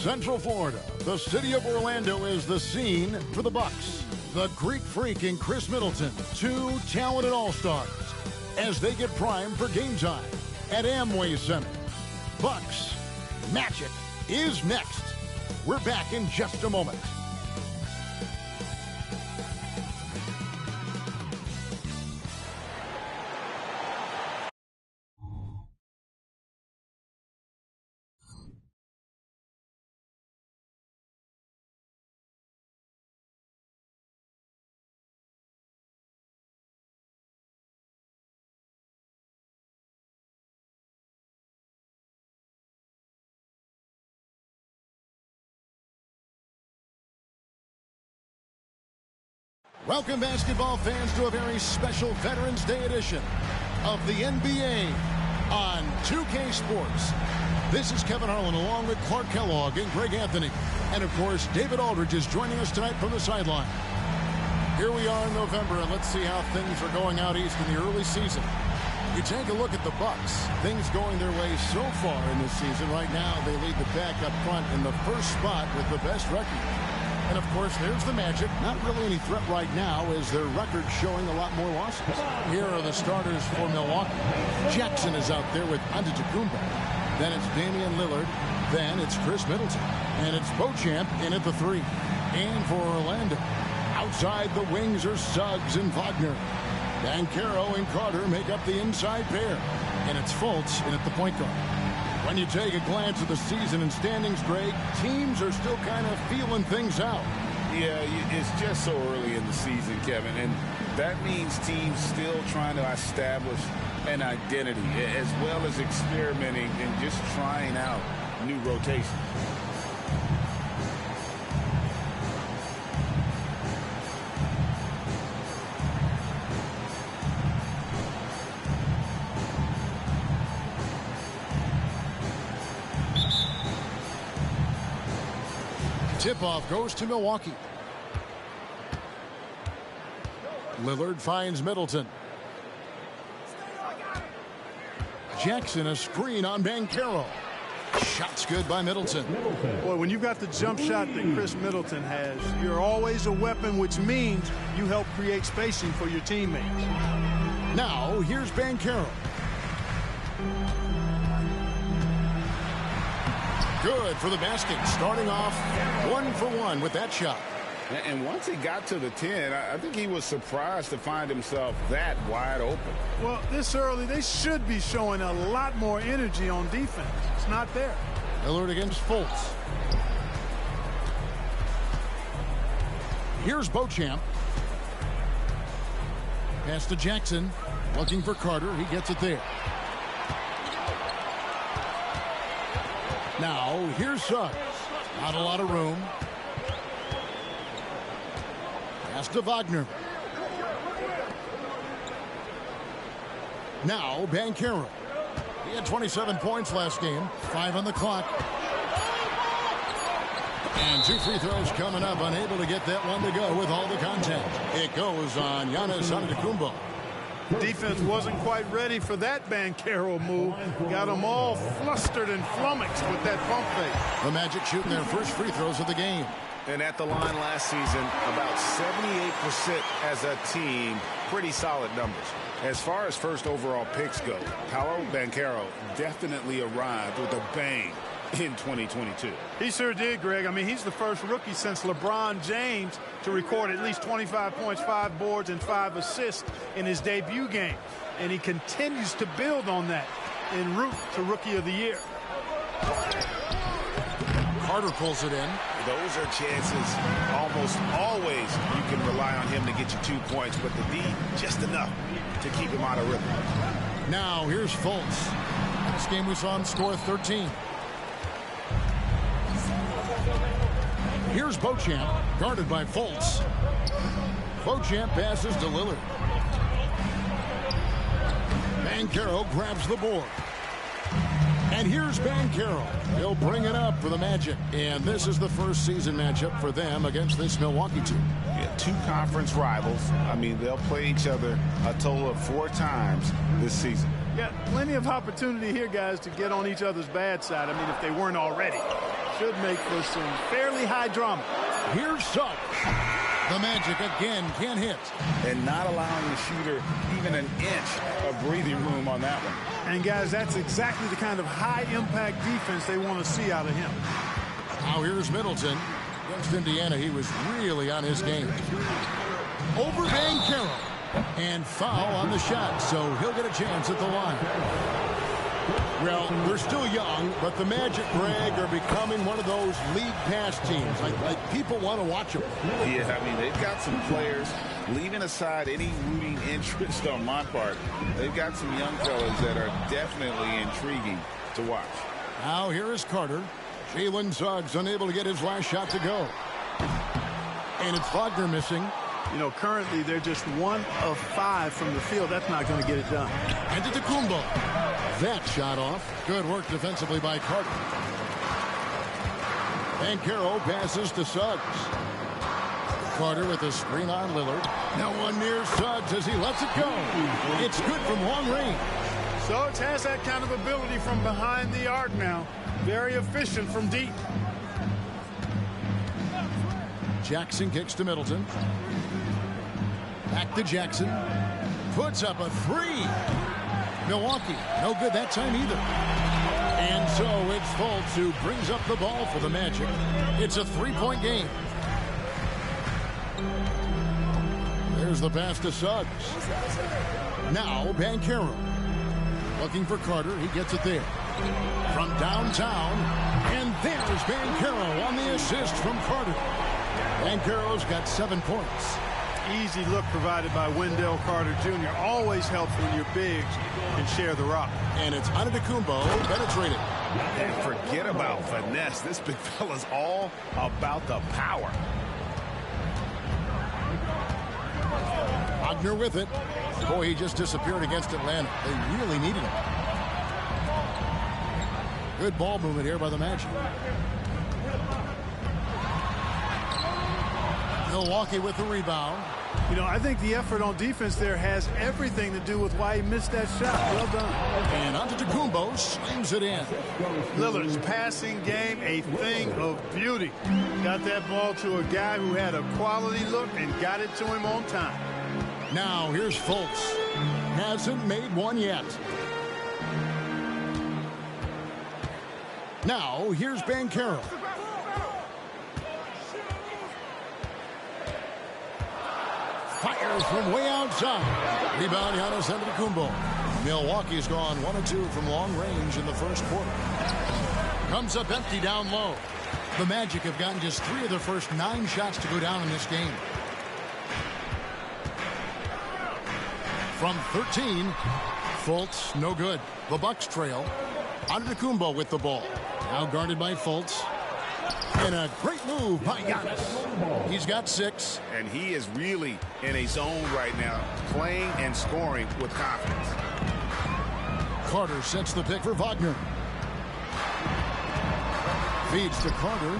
Central Florida, the city of Orlando is the scene for the Bucks. The Greek Freak and Chris Middleton, two talented all-stars, as they get primed for game time at Amway Center. Bucks Magic is next. We're back in just a moment. Welcome, basketball fans, to a very special Veterans Day edition of the NBA on 2K Sports. This is Kevin Harlan along with Clark Kellogg and Greg Anthony. And, of course, David Aldridge is joining us tonight from the sideline. Here we are in November, and let's see how things are going out east in the early season. You take a look at the Bucks. Things going their way so far in this season. Right now, they lead the pack up front in the first spot with the best record. And, of course, there's the Magic. Not really any threat right now as their record showing a lot more losses. Here are the starters for Milwaukee. Jackson is out there with Antetokounmpo. Then it's Damian Lillard. Then it's Chris Middleton. And it's Beauchamp in at the 3. And for Orlando, outside the wings are Suggs and Wagner. Banchero and Carter make up the inside pair. And it's Fultz in at the point guard. When you take a glance at the season and standings, Greg, teams are still kind of feeling things out. Yeah, it's just so early in the season, Kevin, and that means teams still trying to establish an identity as well as experimenting and just trying out new rotations. Tip-off goes to Milwaukee. Lillard finds Middleton. Jackson a screen on Banchero. Shot's good by Middleton. Boy, when you've got the jump shot that Chris Middleton has, you're always a weapon, which means you help create spacing for your teammates. Now, here's Banchero. Good for the basket, starting off 1 for 1 with that shot. And once he got to the 10, I think he was surprised to find himself that wide open. Well, this early, they should be showing a lot more energy on defense. It's not there. Lillard against Fultz. Here's Beauchamp. Pass to Jackson. Looking for Carter. He gets it there. Now, here's Suggs. Not a lot of room. Pass to Wagner. Now, Banchero. He had 27 points last game. 5 on the clock. And 2 free throws coming up. Unable to get that one to go with all the contact. It goes on Giannis Antetokounmpo. Defense wasn't quite ready for that Banchero move. Got them all flustered and flummoxed with that pump fake. The Magic shooting their first free throws of the game. And at the line last season, about 78% as a team. Pretty solid numbers. As far as first overall picks go, Paolo Banchero definitely arrived with a bang in 2022. He sure did, Greg. I mean, he's the first rookie since LeBron James to record at least 25 points, 5 boards, and 5 assists in his debut game. And he continues to build on that en route to Rookie of the Year. Carter pulls it in. Those are chances almost always you can rely on him to get you 2 points, but the D just enough to keep him out of rhythm. Now here's Fultz. This game we saw him score 13. Here's Beauchamp, guarded by Fultz. Beauchamp passes to Lillard. Banchero grabs the board. And here's Banchero. He'll bring it up for the Magic. And this is the first season matchup for them against this Milwaukee team. Yeah, 2 conference rivals. I mean, they'll play each other a total of 4 times this season. Yeah, plenty of opportunity here, guys, to get on each other's bad side. I mean, if they weren't already. Should make for some fairly high drama. Here's Suggs. The Magic again can't hit. And not allowing the shooter even an inch of breathing room on that one. And, guys, that's exactly the kind of high-impact defense they want to see out of him. Now here's Middleton. Against Indiana, he was really on his game. Over Banchero. And foul on the shot, so he'll get a chance at the line. Well, they're still young, but the Magic, Greg, are becoming one of those league pass teams. Like people want to watch them. Yeah, I mean, they've got some players, leaving aside any rooting interest on my part, they've got some young fellas that are definitely intriguing to watch. Now here is Carter. Jalen Suggs unable to get his last shot to go. And it's Wagner missing. You know, currently they're just 1 of 5 from the field. That's not going to get it done. Antetokounmpo. That shot off. Good work defensively by Carter. Banchero passes to Suggs. Carter with a screen on Lillard. Now one near Suggs as he lets it go. It's good from long range. Suggs has that kind of ability from behind the arc now. Very efficient from deep. Jackson kicks to Middleton. Back to Jackson. Puts up a three. Milwaukee, no good that time either. And so it's Fultz who brings up the ball for the Magic. It's a three-point game. There's the pass to Suggs. Now Banchero. Looking for Carter. He gets it there. From downtown. And there's Banchero on the assist from Carter. Banchero's got 7 points. Easy look provided by Wendell Carter Jr. Always helps when your bigs can share the rock. And it's Antetokounmpo penetrated. And forget about finesse. This big fella's all about the power. Wagner with it. Boy, he just disappeared against Atlanta. They really needed him. Good ball movement here by the Magic. Milwaukee with the rebound. You know, I think the effort on defense there has everything to do with why he missed that shot. Well done. And Antetokounmpo slams it in. Lillard's passing game, a thing of beauty. Got that ball to a guy who had a quality look and got it to him on time. Now here's Fultz. Hasn't made one yet. Now here's Banchero. Fires from way outside. Rebound, Giannis Antetokounmpo. Milwaukee's gone 1 of 2 from long range in the first quarter. Comes up empty down low. The Magic have gotten just 3 of their first 9 shots to go down in this game. From 13, Fultz, no good. The Bucks trail. Antetokounmpo with the ball. Now guarded by Fultz. And a great move by Giannis. He's got 6. And he is really in a zone right now, playing and scoring with confidence. Carter sets the pick for Wagner. Feeds to Carter.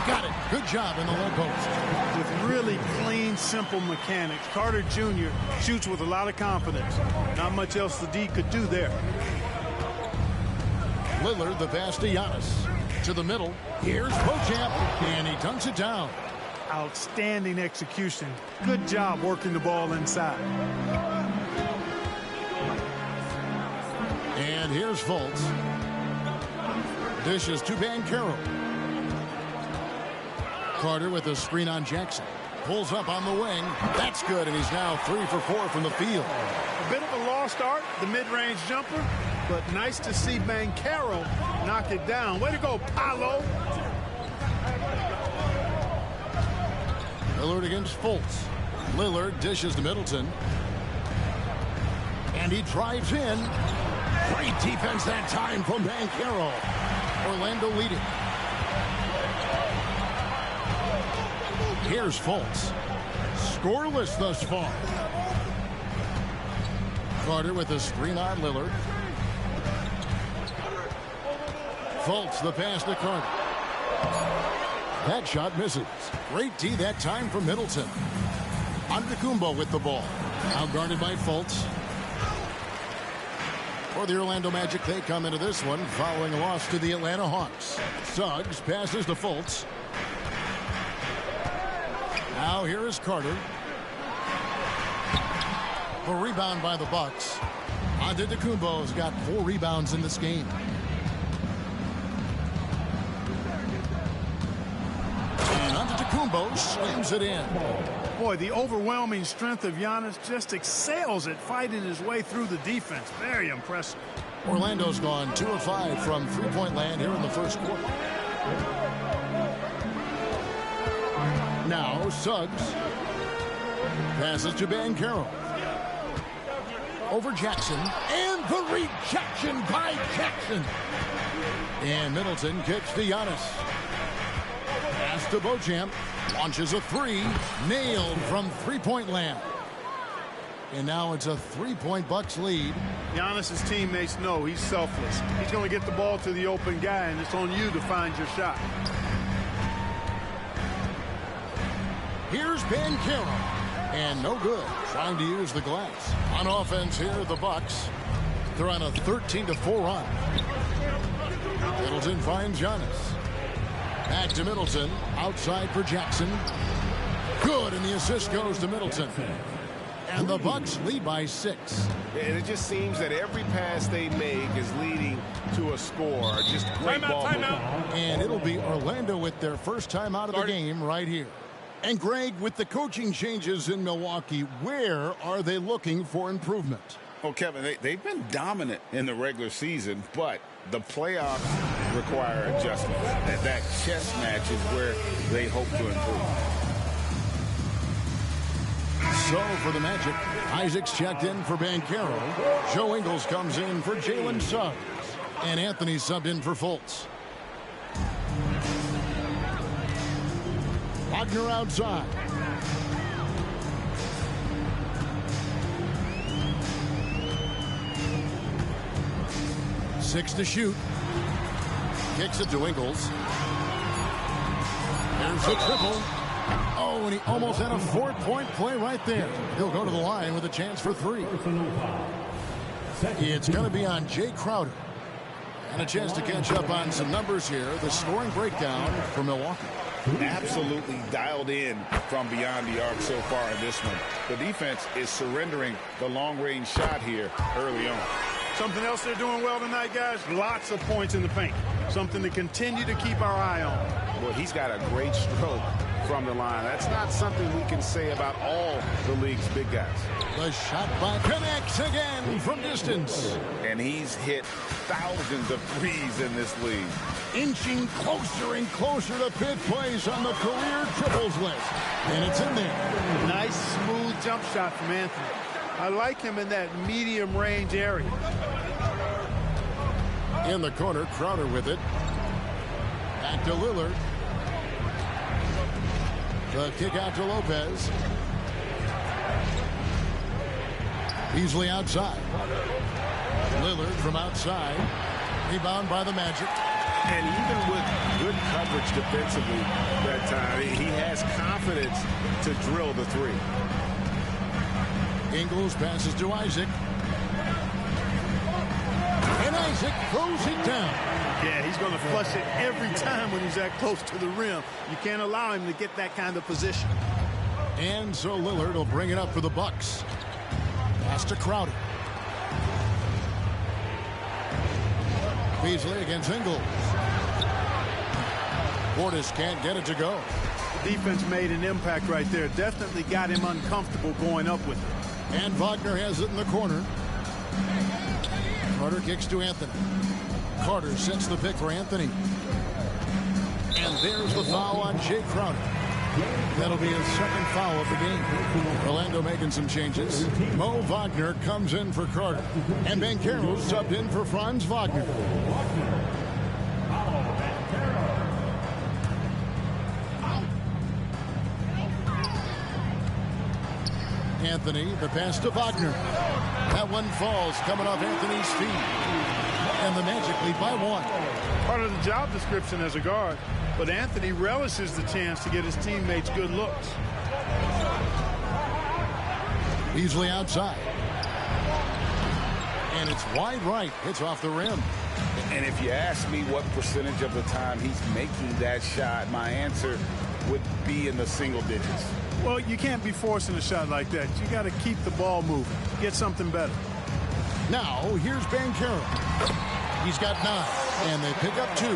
Got it. Good job in the low post. With really clean, simple mechanics, Carter Jr. shoots with a lot of confidence. Not much else the D could do there. Lillard, the pass to Giannis. To the middle. Here's Beauchamp, and he dunks it down. Outstanding execution. Good job working the ball inside. And here's Fultz. Dishes to Banchero. Carter with a screen on Jackson. Pulls up on the wing. That's good, and he's now 3 for 4 from the field. A bit of a lost art, the mid-range jumper, but nice to see Banchero knock it down. Way to go, Paolo. Lillard against Fultz. Lillard dishes to Middleton. And he drives in. Great defense that time from Banchero. Orlando leading. Here's Fultz. Scoreless thus far. Carter with a screen on Lillard. Fultz, the pass to Carter. That shot misses. Great D that time from Middleton. Antetokounmpo with the ball. Now guarded by Fultz. For the Orlando Magic, they come into this one following a loss to the Atlanta Hawks. Suggs passes to Fultz. Now here is Carter. A rebound by the Bucks. Antetokounmpo's got 4 rebounds in this game. And Antetokounmpo slams it in. Boy, the overwhelming strength of Giannis just excels at fighting his way through the defense. Very impressive. Orlando's gone 2 of 5 from three-point land here in the first quarter. Now Suggs passes to Banchero. Over Jackson, and the rejection by Jackson. And Middleton kicks to Giannis. Pass to Beauchamp, launches a 3, nailed from three-point land. And now it's a 3-point Bucks lead. Giannis's teammates know he's selfless. He's going to get the ball to the open guy, and it's on you to find your shot. Here's Banchero. And no good. Trying to use the glass. On offense here, the Bucks. They're on a 13-4 run. Middleton finds Giannis. Back to Middleton. Outside for Jackson. Good, and the assist goes to Middleton. And the Bucks lead by 6. And it just seems that every pass they make is leading to a score. Just great ball movement. And it'll be Orlando with their first time out of the game right here. And Greg, with the coaching changes in Milwaukee, where are they looking for improvement? Well, Kevin, they've been dominant in the regular season, but the playoffs require adjustments. That chess match is where they hope to improve. So for the Magic, Isaac's checked in for Banchero. Joe Ingles comes in for Jalen Suggs. And Anthony subbed in for Fultz. Wagner outside. Six to shoot. Kicks it to Ingles. There's a triple. Oh, and he almost had a 4-point play right there. He'll go to the line with a chance for 3. It's going to be on Jay Crowder. And a chance to catch up on some numbers here. The scoring breakdown for Milwaukee. Absolutely dialed in from beyond the arc so far in this one. The defense is surrendering the long-range shot here early on. Something else they're doing well tonight, guys. Lots of points in the paint. Something to continue to keep our eye on. Well, he's got a great stroke from the line. That's not something we can say about all the league's big guys. The shot by connects again from distance. And he's hit thousands of threes in this league. Inching closer and closer to fifth place on the career triples list. And it's in there. Nice, smooth jump shot from Anthony. I like him in that medium range area. In the corner, Crowder with it. Back to Lillard. The kick out to Lopez. Beasley outside. Lillard from outside. Rebound by the Magic. And even with good coverage defensively that time, he has confidence to drill the 3. Ingles passes to Isaac. And Isaac throws it down. Yeah, he's going to flush it every time when he's that close to the rim. You can't allow him to get that kind of position. And so Lillard will bring it up for the Bucks. Pass to Crowder. Beasley against Ingles. Portis can't get it to go. Defense made an impact right there. Definitely got him uncomfortable going up with it. And Wagner has it in the corner. Carter kicks to Anthony. Carter sets the pick for Anthony. And there's the foul on Jay Crowder. That'll be his second foul of the game. Orlando making some changes. Mo Wagner comes in for Carter. And Banchero subbed in for Franz Wagner. Anthony, the pass to Wagner. That one falls coming off Anthony's feet. And the Magic lead by 1. Part of the job description as a guard. But Anthony relishes the chance to get his teammates good looks. Beasley outside. And it's wide right. It's off the rim. And if you ask me what percentage of the time he's making that shot, my answer would be in the single digits. Well, you can't be forcing a shot like that. You got to keep the ball moving. Get something better. Now, here's Banchero. He's got 9, and they pick up 2.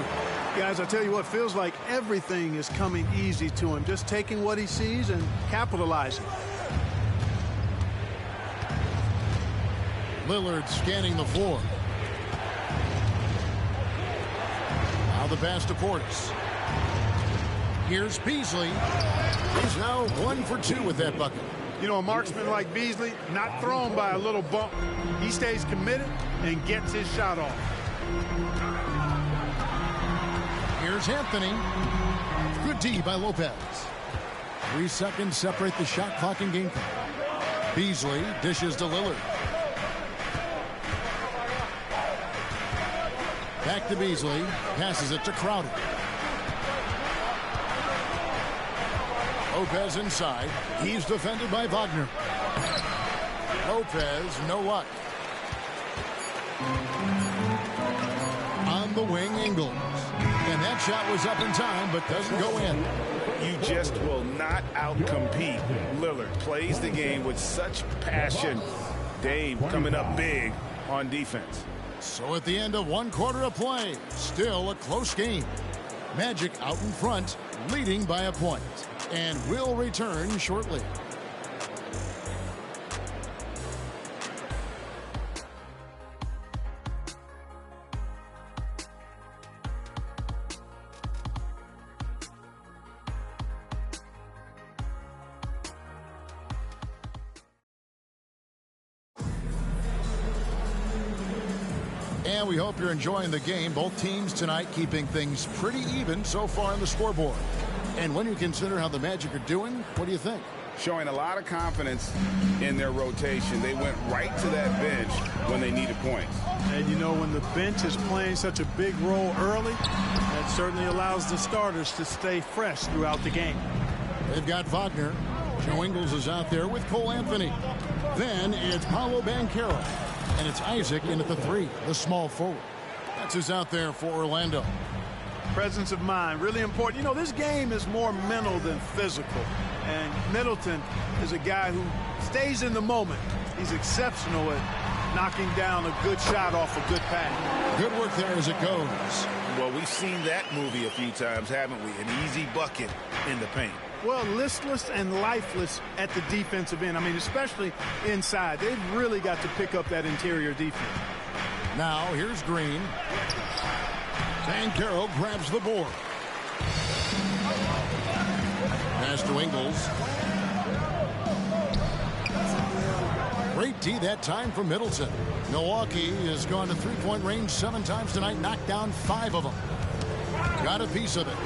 Guys, I tell you what, feels like everything is coming easy to him. Just taking what he sees and capitalizing. Lillard scanning the floor. Now the pass to Portis. Here's Beasley. He's now 1 for 2 with that bucket. You know, a marksman like Beasley, not thrown by a little bump. He stays committed and gets his shot off. Here's Anthony. Good D by Lopez. 3 seconds separate the shot clock and game clock. Beasley dishes to Lillard. Back to Beasley. Passes it to Crowder. Lopez inside. He's defended by Wagner. Lopez, no luck. On the wing, Ingles. And that shot was up in time, but doesn't go in. You just will not outcompete Lillard. Plays the game with such passion. Dame coming up big on defense. So at the end of 1 quarter of play, still a close game. Magic out in front, leading by a point. And will return shortly. And we hope you're enjoying the game. Both teams tonight keeping things pretty even so far on the scoreboard. And when you consider how the Magic are doing, what do you think? Showing a lot of confidence in their rotation. They went right to that bench when they needed points. And you know, when the bench is playing such a big role early, that certainly allows the starters to stay fresh throughout the game. They've got Wagner. Joe Ingles is out there with Cole Anthony. Then it's Paolo Banchero. And it's Isaac in at the 3, the small forward. That's who's out there for Orlando. Presence of mind, really important. You know, this game is more mental than physical. And Middleton is a guy who stays in the moment. He's exceptional at knocking down a good shot off a good pass. Good work there as it goes. Well, we've seen that movie a few times, haven't we? An easy bucket in the paint. Well, listless and lifeless at the defensive end. I mean, especially inside. They've really got to pick up that interior defense. Now, here's Green. Banchero grabs the board. Pass to Ingles. Great D that time from Middleton. Milwaukee has gone to three-point range 7 times tonight, knocked down 5 of them. Got a piece of it.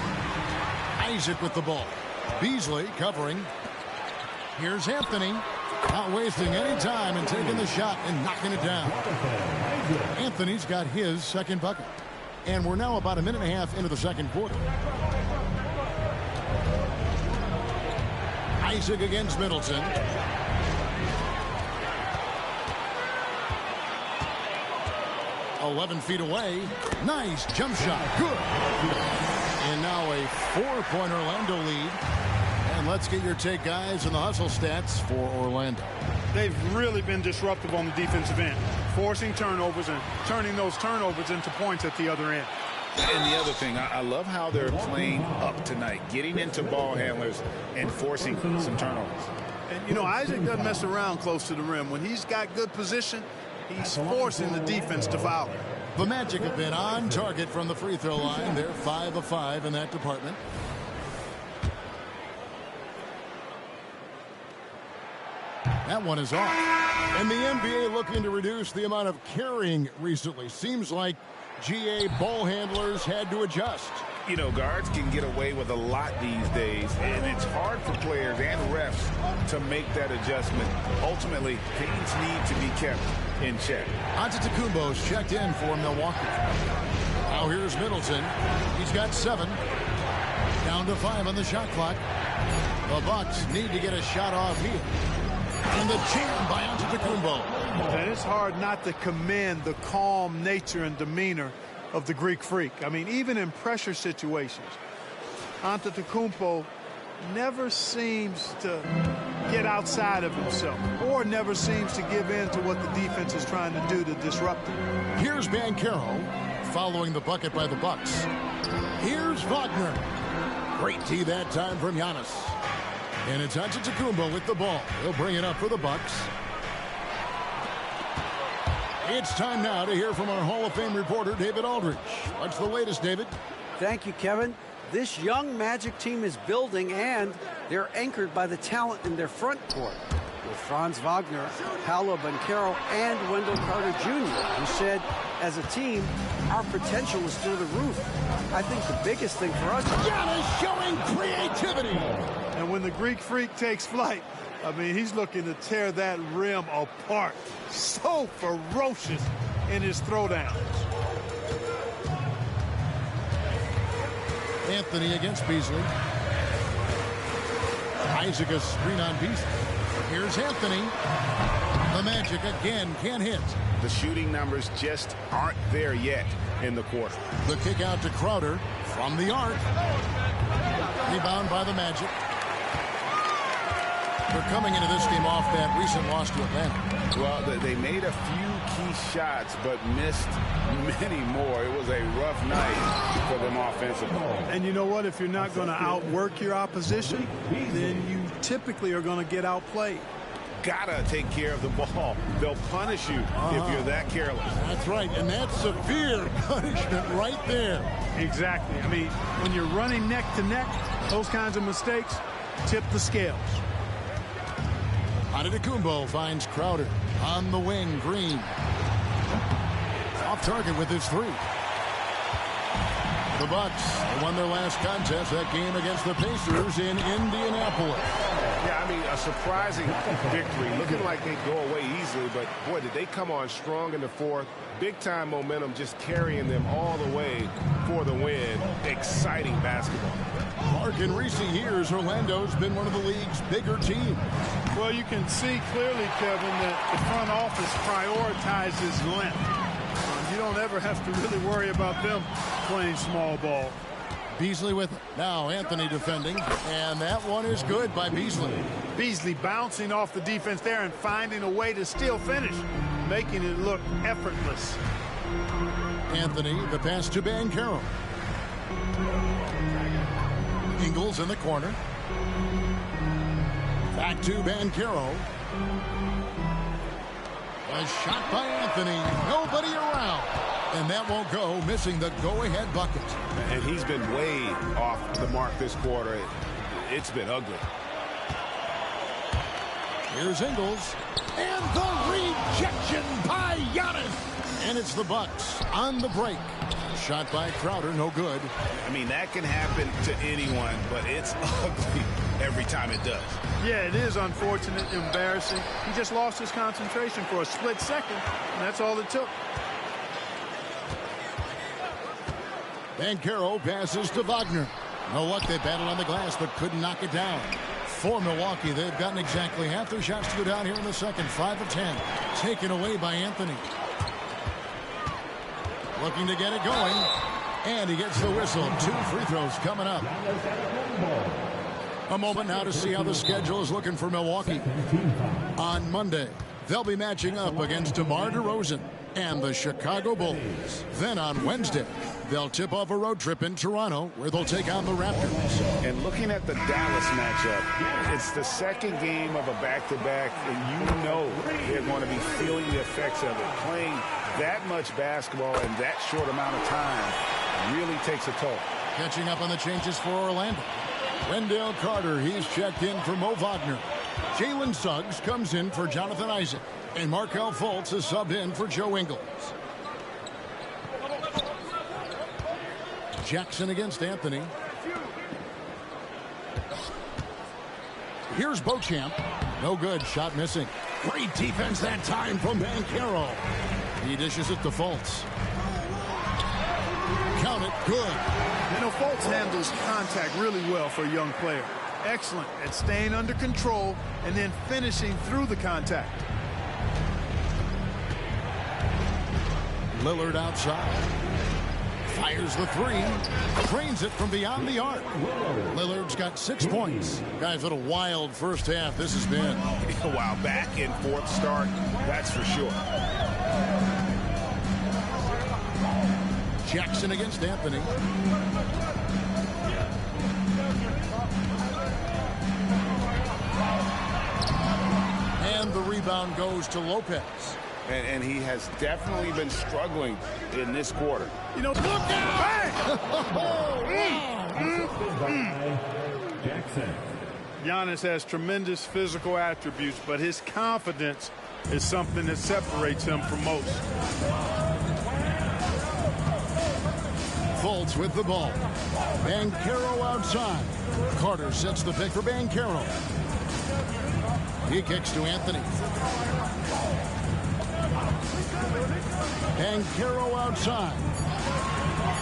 Isaac with the ball. Beasley covering. Here's Anthony. Not wasting any time and taking the shot and knocking it down. Anthony's got his second bucket. And we're now about a minute and a half into the second quarter. Isaac against Middleton. "11 feet away. Nice jump shot. Good. And now a 4-point Orlando lead. And let's get your take, guys, on the hustle stats for Orlando. They've really been disruptive on the defensive end, forcing turnovers and turning those turnovers into points at the other end. And the other thing, I love how they're playing up tonight, getting into ball handlers and forcing some turnovers. And, you know, Isaac doesn't mess around close to the rim. When he's got good position, he's forcing the defense to foul him. The Magic have been on target from the free throw line. They're 5 of 5 in that department. That one is off. And the NBA looking to reduce the amount of carrying recently. Seems like GA ball handlers had to adjust. You know, guards can get away with a lot these days, and it's hard for players and refs to make that adjustment. Ultimately, things need to be kept in check. Antetokounmpo's checked in for Milwaukee. Now here's Middleton. He's got 7. Down to 5 on the shot clock. The Bucks need to get a shot off here. And the jam by Antetokounmpo. And it's hard not to commend the calm nature and demeanor of the Greek Freak. I mean, even in pressure situations, Antetokounmpo never seems to get outside of himself or never seems to give in to what the defense is trying to do to disrupt him. Here's Banchero following the bucket by the Bucks. Here's Wagner. Great tee that time from Giannis. And it's Antetokounmpo with the ball. He'll bring it up for the Bucks. It's time now to hear from our Hall of Fame reporter, David Aldridge. What's the latest, David? Thank you, Kevin. This young Magic team is building, and they're anchored by the talent in their front court, with Franz Wagner, Paolo Banchero, and Wendell Carter Jr., who said, as a team, our potential is through the roof. I think the biggest thing for us... Giannis showing creativity! And when the Greek Freak takes flight, I mean, he's looking to tear that rim apart. So ferocious in his throwdowns. Anthony against Beasley. Isaac a screen on Beasley. Here's Anthony. The Magic again can't hit. The shooting numbers just aren't there yet in the quarter. The kick out to Crowder from the arc. Rebound by the Magic. They're coming into this game off that recent loss to Atlanta. Well, they made a few key shots, but missed many more. It was a rough night for them offensively. And you know what? If you're not going to outwork your opposition, then you typically are going to get outplayed. Gotta take care of the ball. They'll punish you if you're that careless. That's right, and that's severe punishment right there. Exactly. I mean, when you're running neck to neck, those kinds of mistakes tip the scales. Antetokounmpo finds Crowder on the wing. Green off target with his three. The Bucks won their last contest, that game against the Pacers in Indianapolis. Yeah, I mean, a surprising victory. Looking like they'd go away easily, but boy, did they come on strong in the fourth. Big-time momentum just carrying them all the way for the win. Exciting basketball. Mark, in recent years, Orlando's been one of the league's bigger teams. Well, you can see clearly, Kevin, that the front office prioritizes length. You don't ever have to really worry about them playing small ball. Beasley with it. Now Anthony defending, and that one is good by Beasley. Beasley bouncing off the defense there and finding a way to still finish, making it look effortless. Anthony, the pass to Banchero. Ingles in the corner. Back to Banchero. A shot by Anthony. Nobody around. And that won't go, missing the go-ahead bucket. And he's been way off the mark this quarter. It's been ugly. Here's Ingles. And the rejection by Giannis. And it's the Bucks on the break. Shot by Crowder, no good. I mean, that can happen to anyone, but it's ugly every time it does. Yeah, it is unfortunate, embarrassing. He just lost his concentration for a split second, and that's all it took. Banchero passes to Wagner. No luck, they battled on the glass, but couldn't knock it down. For Milwaukee, they've gotten exactly half their shots to go down here in the second. 5 of 10. Taken away by Anthony. Looking to get it going. And he gets the whistle. 2 free throws coming up. A moment now to see how the schedule is looking for Milwaukee. On Monday, they'll be matching up against DeMar DeRozan and the Chicago Bulls. Then on Wednesday, they'll tip off a road trip in Toronto where they'll take on the Raptors. And looking at the Dallas matchup, it's the second game of a back-to-back, and you know they're going to be feeling the effects of it. Playing that much basketball in that short amount of time really takes a toll. Catching up on the changes for Orlando. Wendell Carter, he's checked in for Mo Wagner. Jalen Suggs comes in for Jonathan Isaac. And Markelle Fultz is subbed in for Joe Ingles. Jackson against Anthony. Here's Beauchamp. No good. Shot missing. Great defense that time from Banchero. He dishes it to Fultz. Count it. Good. You know, Fultz handles contact really well for a young player. Excellent at staying under control and then finishing through the contact. Lillard outside. Fires the three. Drains it from beyond the arc. Lillard's got 6 points. Guys, what a wild first half this has been. Wow, back and forth start, that's for sure. Jackson against Anthony. And the rebound goes to Lopez. And he has definitely been struggling in this quarter. You know, look out! Jackson. Giannis has tremendous physical attributes, but his confidence is something that separates him from most. Fultz with the ball. Banchero outside. Carter sets the pick for Banchero. He kicks to Anthony. Banchero outside.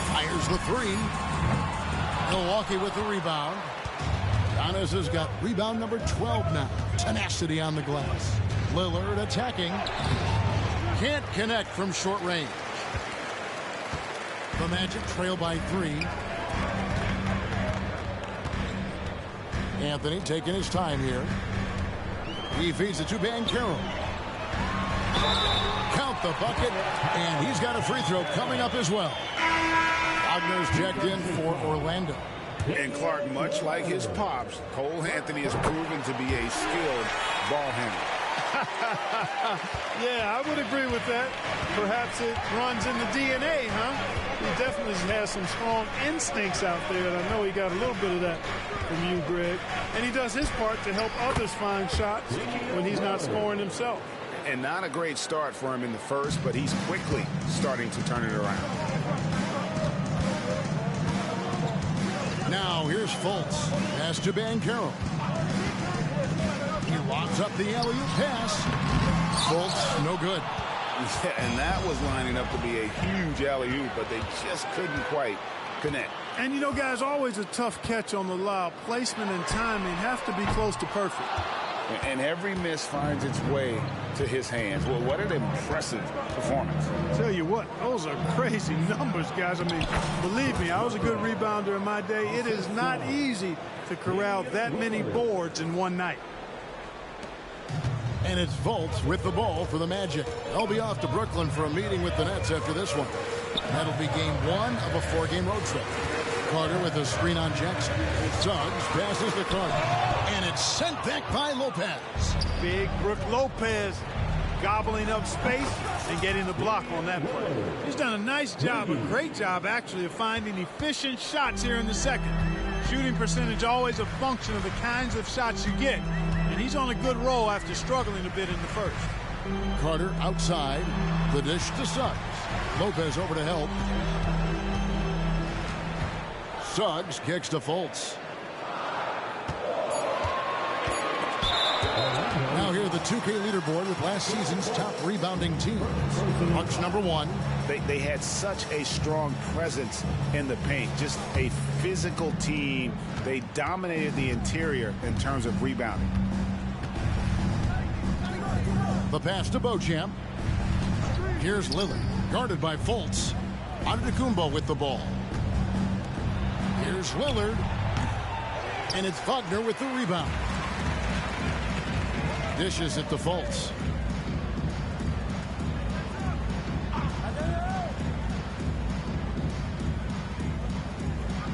Fires the three. Milwaukee with the rebound. Giannis has got rebound number 12 now. Tenacity on the glass. Lillard attacking. Can't connect from short range. The Magic trail by 3. Anthony taking his time here. He feeds it to Banchero. Count the bucket, and he's got a free throw coming up as well. Wagner's checked in for Orlando. And Clark, much like his pops, Cole Anthony has proven to be a skilled ball handler. Yeah, I would agree with that. Perhaps it runs in the DNA, huh? He definitely has some strong instincts out there, and I know he got a little bit of that from you, Greg. And he does his part to help others find shots when he's not scoring himself. And not a great start for him in the first, but he's quickly starting to turn it around. Now here's Fultz. Pass to Banchero. He lobs up the alley-oop pass. Fultz, no good. Yeah, and that was lining up to be a huge alley-oop, but they just couldn't quite connect. And, you know, guys, always a tough catch on the lob. Placement and timing have to be close to perfect. And every miss finds its way to his hands. Well, what an impressive performance. Tell you what, those are crazy numbers, guys. I mean, believe me, I was a good rebounder in my day. It is not easy to corral that many boards in one night. And it's Fultz with the ball for the Magic. They'll be off to Brooklyn for a meeting with the Nets after this one. That'll be game 1 of a 4-game road trip. Carter with a screen on Jackson. Suggs passes to Carter. And it's sent back by Lopez. Big Brook Lopez gobbling up space and getting the block on that play. He's done a nice job, a great job actually, of finding efficient shots here in the second. Shooting percentage always a function of the kinds of shots you get. And he's on a good roll after struggling a bit in the first. Carter outside. The dish to Suggs. Lopez over to help. Suggs kicks to Fultz. Now here the 2K leaderboard with last season's top rebounding teams. Bucks number 1. They had such a strong presence in the paint. Just a physical team. They dominated the interior in terms of rebounding. The pass to Beauchamp. Here's Lillard, guarded by Fultz. Antetokounmpo with the ball. Here's Lillard. And it's Wagner with the rebound. Dishes it to Fultz.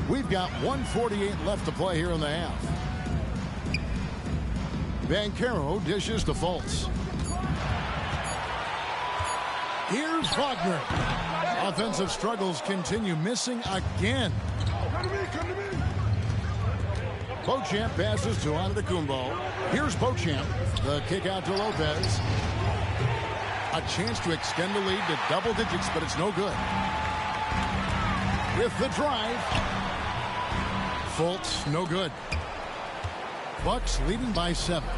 We've got 1:48 left to play here in the half. Banchero dishes to Fultz. Here's Wagner. Offensive struggles continue, missing again. Beauchamp passes to Antetokounmpo. Here's Beauchamp. The kick out to Lopez. A chance to extend the lead to double digits, but it's no good. With the drive. Fultz, no good. Bucks leading by 7.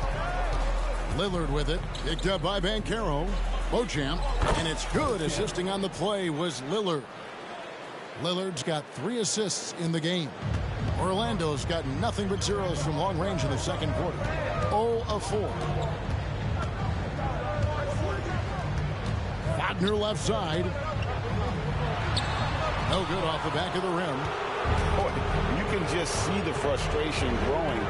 Lillard with it. Picked up by Banchero. Beauchamp. And it's good. Assisting on the play was Lillard. Lillard's got 3 assists in the game. Orlando's got nothing but zeros from long range in the second quarter. 0 of 4. Wagner left side. No good off the back of the rim. Boy, you can just see the frustration growing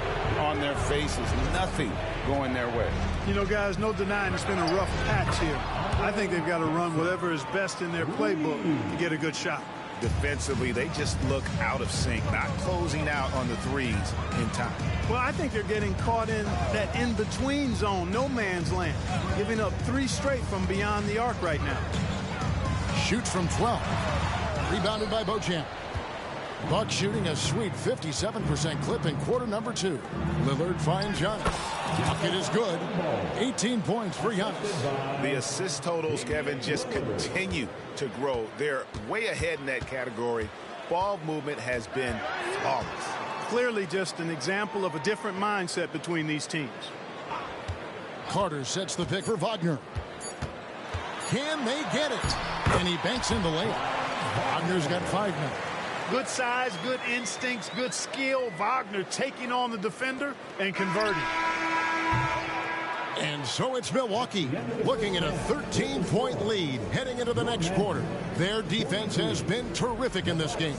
on their faces. Nothing going their way. You know, guys, no denying it's been a rough patch here. I think they've got to run whatever is best in their playbook to get a good shot. Defensively, they just look out of sync, not closing out on the threes in time. Well, I think they're getting caught in that in-between zone, no man's land, giving up 3 straight from beyond the arc right now. Shoots from 12. Rebounded by Beauchamp. Bucks shooting a sweet 57% clip in quarter number 2. Lillard finds Giannis. Bucket is good. 18 points for Giannis. The assist totals, Kevin, just continue to grow. They're way ahead in that category. Ball movement has been flawless. Clearly just an example of a different mindset between these teams. Carter sets the pick for Wagner. Can they get it? And he banks in the layup. Wagner's got 5 now. Good size, good instincts, good skill. Wagner taking on the defender and converting. And so it's Milwaukee looking at a 13-point lead heading into the next quarter. Their defense has been terrific in this game.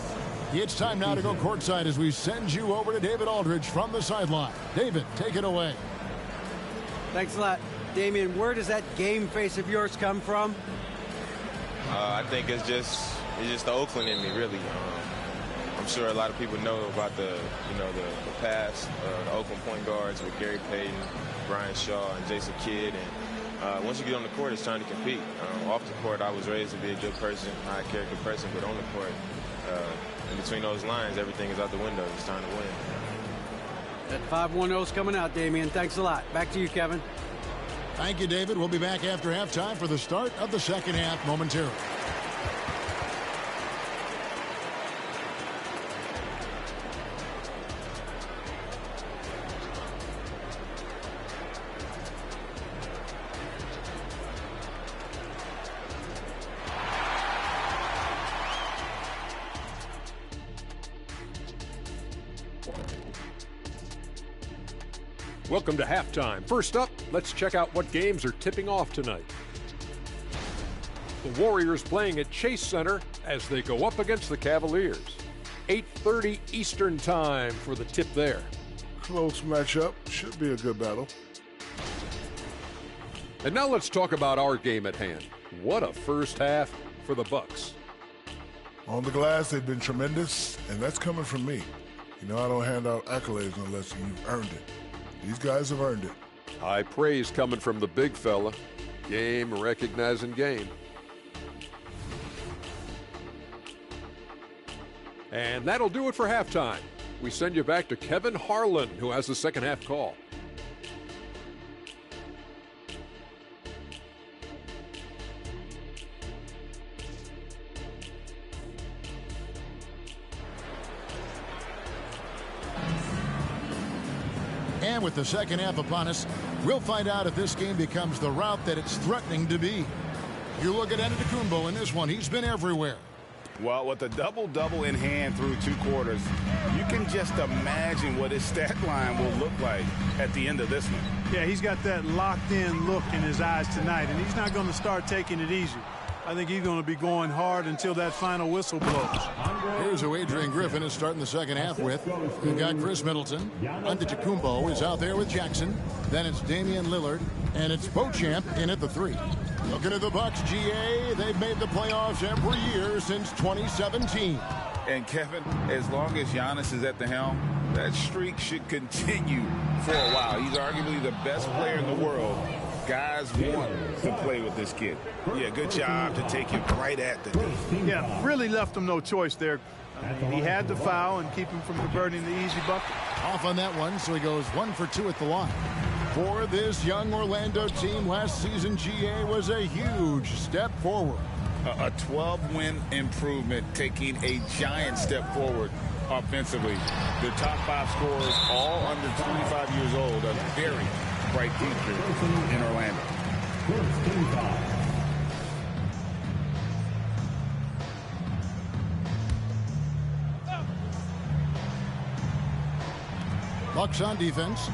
It's time now to go courtside as we send you over to David Aldridge from the sideline. David, take it away. Thanks a lot. Damian, where does that game face of yours come from? I think it's just the Oakland in me, really. I'm sure a lot of people know about the past, the Oakland point guards with Gary Payton, Brian Shaw, and Jason Kidd. And once you get on the court, it's time to compete. Off the court, I was raised to be a good person, high character person, but on the court, in between those lines, everything is out the window. It's time to win. That 5-1-0 is coming out, Damian. Thanks a lot. Back to you, Kevin. Thank you, David. We'll be back after halftime for the start of the second half momentarily. Welcome to halftime. First up, let's check out what games are tipping off tonight. The Warriors playing at Chase Center as they go up against the Cavaliers. 8:30 Eastern time for the tip there. Close matchup. Should be a good battle. And now let's talk about our game at hand. What a first half for the Bucks. On the glass, they've been tremendous, and that's coming from me. You know, I don't hand out accolades unless you've earned it. These guys have earned it. High praise coming from the big fella. Game recognizing game. And that'll do it for halftime. We send you back to Kevin Harlan, who has the second half call. And with the second half upon us, we'll find out if this game becomes the route that it's threatening to be. You look at Antetokounmpo in this one. He's been everywhere. Well, with a double-double in hand through 2 quarters, you can just imagine what his stat line will look like at the end of this one. Yeah, he's got that locked-in look in his eyes tonight, and he's not going to start taking it easy. I think he's going to be going hard until that final whistle blows. Here's who Adrian Griffin is starting the second half with. We've got Chris Middleton. Antetokounmpo is out there with Jackson. Then it's Damian Lillard, and it's Beauchamp in at the 3. Looking at the Bucks, GA, they've made the playoffs every year since 2017. And Kevin, as long as Giannis is at the helm, that streak should continue for a while. He's arguably the best player in the world. Guys want to play with this kid. Yeah, good job to take him right at the knee. Yeah, really left him no choice there. He had to foul and keep him from converting the easy bucket. Off on that one, so he goes 1 for 2 at the line. For this young Orlando team, last season, GA was a huge step forward. A 12-win improvement, taking a giant step forward offensively. Their top 5 scorers, all under 25 years old, a very bright future in Orlando. Bucks on defense.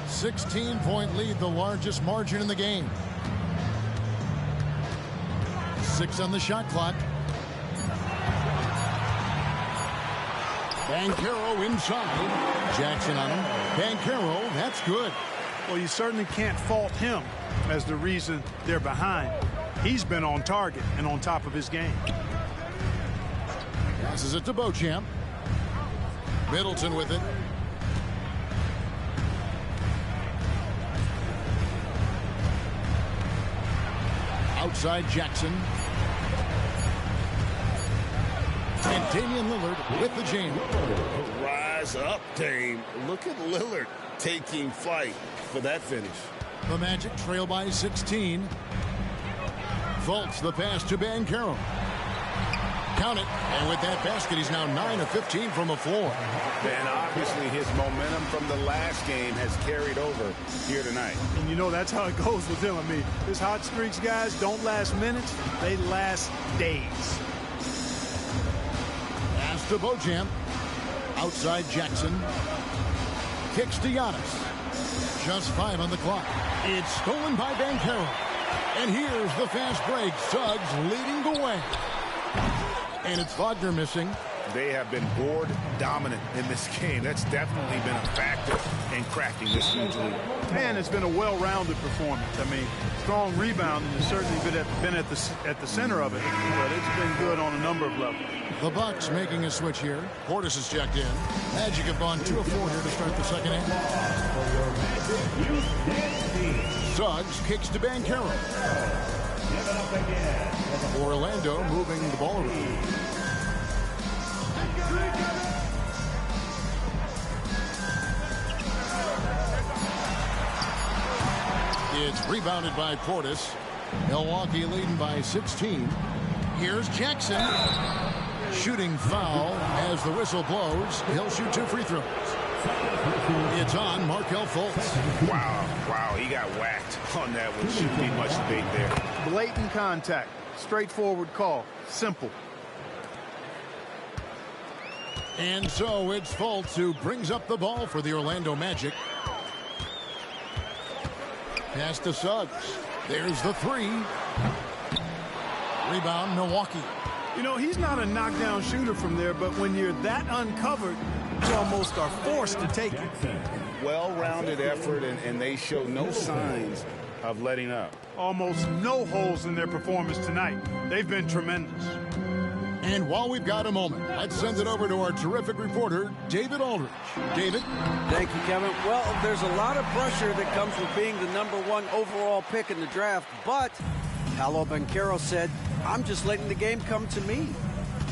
16-point lead, the largest margin in the game. 6 on the shot clock. Banchero inside. Jackson on him. Banchero, that's good. Well, you certainly can't fault him as the reason they're behind. He's been on target and on top of his game. Passes it to Beauchamp. Middleton with it. Outside Jackson. And Damian Lillard with the jam. Rise up, Dame. Look at Lillard taking flight for that finish. The Magic trail by 16. Fultz the pass to Banchero. Count it. And with that basket, he's now 9 of 15 from the floor. And obviously his momentum from the last game has carried over here tonight. And you know that's how it goes with him. I mean, his hot streaks, guys, don't last minutes. They last days. Pass to Beauchamp. Outside Jackson. Kicks to Giannis. Just 5 on the clock. It's stolen by Banchero. And here's the fast break. Suggs leading the way. And it's Wagner missing. They have been board dominant in this game. That's definitely been a factor in cracking this huge lead. And it's been a well-rounded performance. I mean, strong rebounding has certainly been at the center of it, but it's been good on a number of levels. The Bucks making a switch here. Portis is checked in. Magic have gone 2 of 4 here to start the second half. Suggs kicks to Banchero. Orlando moving the ball around. It's rebounded by Portis. Milwaukee leading by 16. Here's Jackson. Shooting foul as the whistle blows. He'll shoot 2 free throws. It's on Markelle Fultz. Wow, he got whacked on that one. Shouldn't be much debate there. Blatant contact. Straightforward call. Simple. And so it's Fultz who brings up the ball for the Orlando Magic. Pass to Suggs. There's the 3. Rebound, Milwaukee. You know, he's not a knockdown shooter from there, but when you're that uncovered, you almost are forced to take it. Well-rounded effort, and they show no signs of letting up. Almost no holes in their performance tonight. They've been tremendous. And while we've got a moment, let's send it over to our terrific reporter, David Aldridge. David? Thank you, Kevin. Well, there's a lot of pressure that comes with being the #1 overall pick in the draft, but Paolo Banchero said, I'm just letting the game come to me.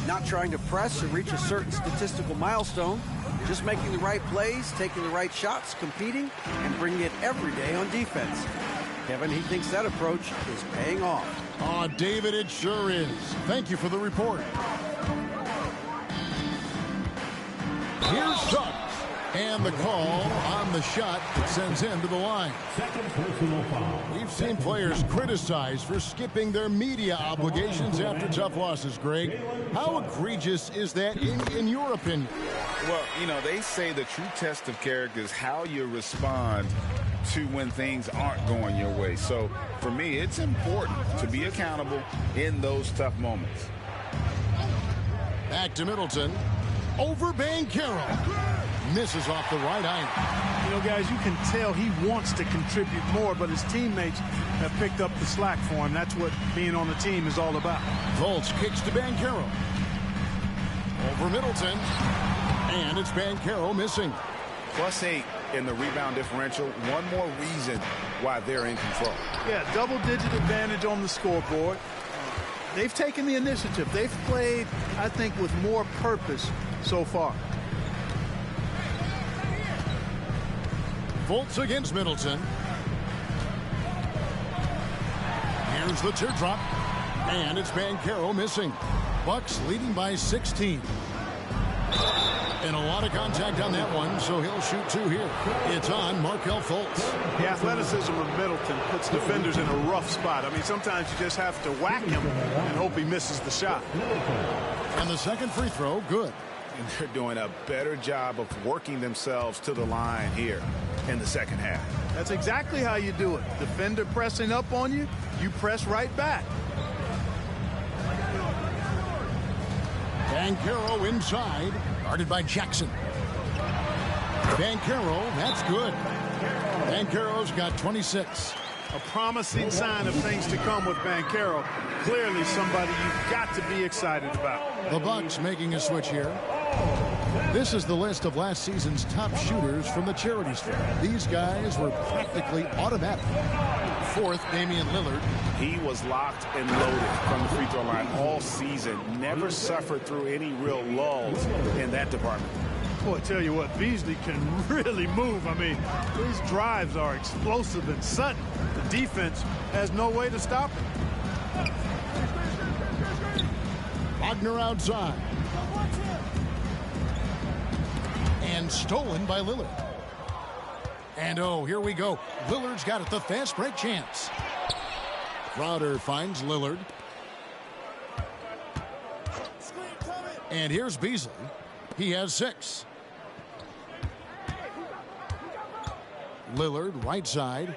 Not trying to press or reach a certain statistical milestone, just making the right plays, taking the right shots, competing, and bringing it every day on defense. Kevin, he thinks that approach is paying off. Oh, David, it sure is. Thank you for the report. Here's Suggs. And the call on the shot that sends him to the line. Second personal foul. We've seen players criticized for skipping their media obligations after tough losses, Greg. How egregious is that in your opinion? Well, you know, they say the true test of character is how you respond to when things aren't going your way. So, for me, it's important to be accountable in those tough moments. Back to Middleton. Over Banchero. Misses off the right iron. You know, guys, you can tell he wants to contribute more, but his teammates have picked up the slack for him. That's what being on the team is all about. Fultz kicks to Banchero. Over Middleton. And it's Banchero missing. +8 in the rebound differential. One more reason why they're in control. Yeah, double-digit advantage on the scoreboard. They've taken the initiative. They've played, I think, with more purpose so far. Fultz against Middleton. Here's the teardrop. And it's Banchero missing. Bucks leading by 16. And a lot of contact on that one, so he'll shoot 2 here. It's on Markelle Fultz. The athleticism of Middleton puts defenders in a rough spot. I mean, sometimes you just have to whack him and hope he misses the shot. And the second free throw, good. And they're doing a better job of working themselves to the line here in the second half. That's exactly how you do it. Defender pressing up on you, you press right back. Banchero inside, guarded by Jackson. Banchero, that's good. Banchero's got 26. A promising sign of things to come with Banchero. Clearly somebody you've got to be excited about. The Bucks making a switch here. This is the list of last season's top shooters from the Charities Fair. These guys were practically automatic. 4th, Damian Lillard. He was locked and loaded from the free throw line all season. Never suffered through any real lulls in that department. Boy, I tell you what, Beasley can really move. I mean, these drives are explosive and sudden. The defense has no way to stop it. Wagner outside. And stolen by Lillard. And oh, here we go. Lillard's got it, the fast break chance. Crowder finds Lillard. And here's Beasley. He has 6. Lillard, right side.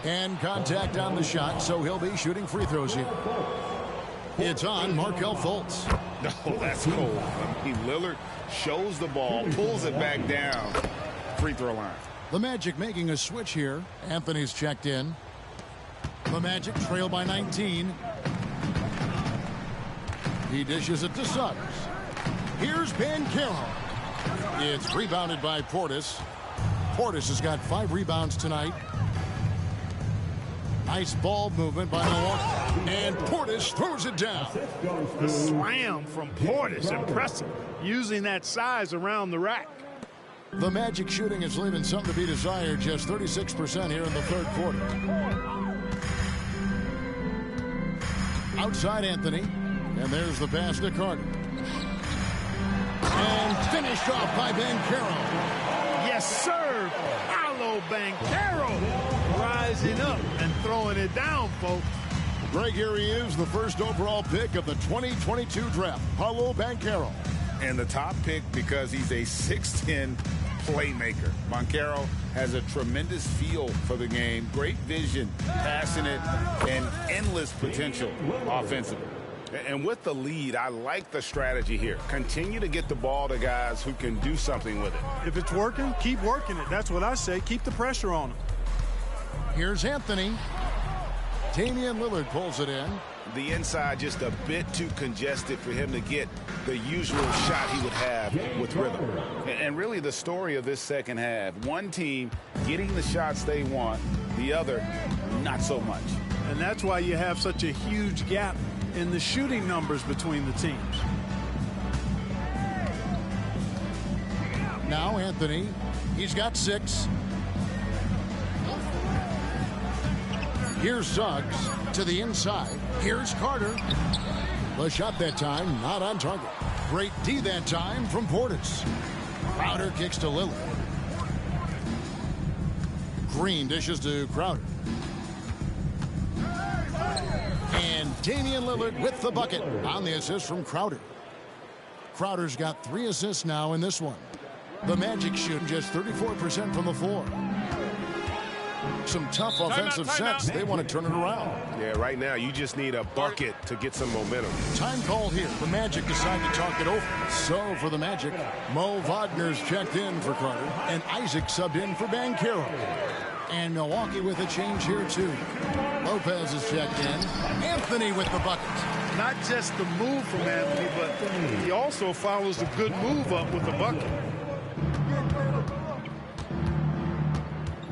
And contact on the shot, so he'll be shooting free throws here. It's on Markelle Fultz. No, that's cold. I mean, Lillard shows the ball, pulls it back down. Free throw line. The Magic making a switch here. Anthony's checked in. The Magic trail by 19. He dishes it to Suggs. Here's Banchero. It's rebounded by Portis. Portis has got 5 rebounds tonight. Nice ball movement by Milwaukee. And Portis throws it down. The slam from Portis. Impressive. Using that size around the rack. The Magic shooting is leaving something to be desired. Just 36% here in the third quarter. Outside Anthony. And there's the pass to Carter. And finished off by Banchero. Yes, sir. Paolo Banchero rising up and throwing it down, folks. Greg, here he is, the first overall pick of the 2022 draft, Paolo Banchero. And the top pick because he's a 6'10 playmaker. Banchero has a tremendous feel for the game, great vision, passing it, and endless potential offensively. And with the lead, I like the strategy here. Continue to get the ball to guys who can do something with it. If it's working, keep working it. That's what I say. Keep the pressure on him. Here's Anthony. Damian Lillard pulls it in. The inside just a bit too congested for him to get the usual shot he would have with rhythm. And really the story of this second half, one team getting the shots they want, the other not so much. And that's why you have such a huge gap in the shooting numbers between the teams. Now Anthony, he's got 6. Here's Suggs to the inside. Here's Carter. The shot that time not on target. Great D that time from Portis. Crowder kicks to Lillard. Green dishes to Crowder. And Damian Lillard with the bucket on the assist from Crowder. Crowder's got 3 assists now in this one. The Magic shooting just 34% from the floor. Some tough offensive sets. They want to turn it around. Yeah, right now you just need a bucket to get some momentum. Time call here. The Magic decide to talk it over. So for the Magic, Mo Wagner's checked in for Carter, and Isaac subbed in for Banchero. And Milwaukee with a change here too. Lopez is checked in. Anthony with the bucket. Not just the move from Anthony, but he also follows a good move up with the bucket.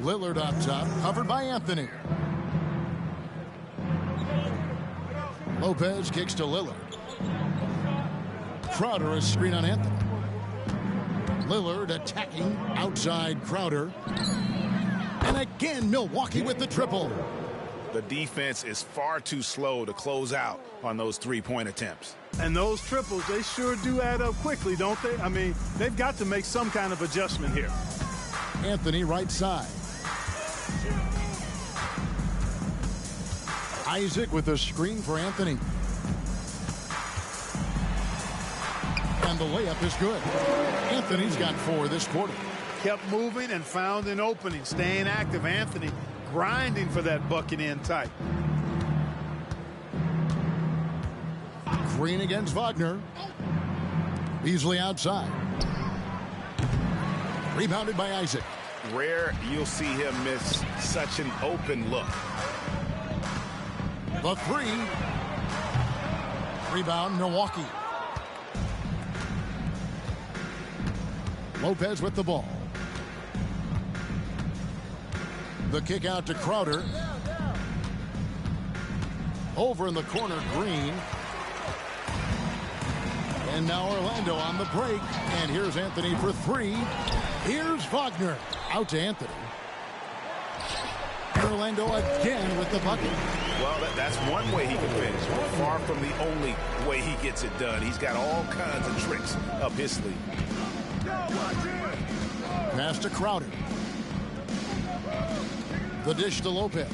Lillard up top, covered by Anthony. Lopez kicks to Lillard. Crowder is screen on Anthony. Lillard attacking outside Crowder. And again, Milwaukee with the triple. The defense is far too slow to close out on those three-point attempts. And those triples, they sure do add up quickly, don't they? I mean, they've got to make some kind of adjustment here. Anthony right side. Isaac with a screen for Anthony. And the layup is good. Anthony's got 4 this quarter. Kept moving and found an opening. Staying active. Anthony grinding for that bucket in tight. Green against Wagner. Beasley outside. Rebounded by Isaac. Rare you'll see him miss such an open look. The 3. Rebound, Milwaukee. Lopez with the ball. The kick out to Crowder. Over in the corner, Green. And now Orlando on the break. And here's Anthony for 3. Here's Wagner. Out to Anthony. Orlando again with the bucket. Well, that's one way he can finish. Far from the only way he gets it done. He's got all kinds of tricks up his sleeve. Pass to Crowder. The dish to Lopez.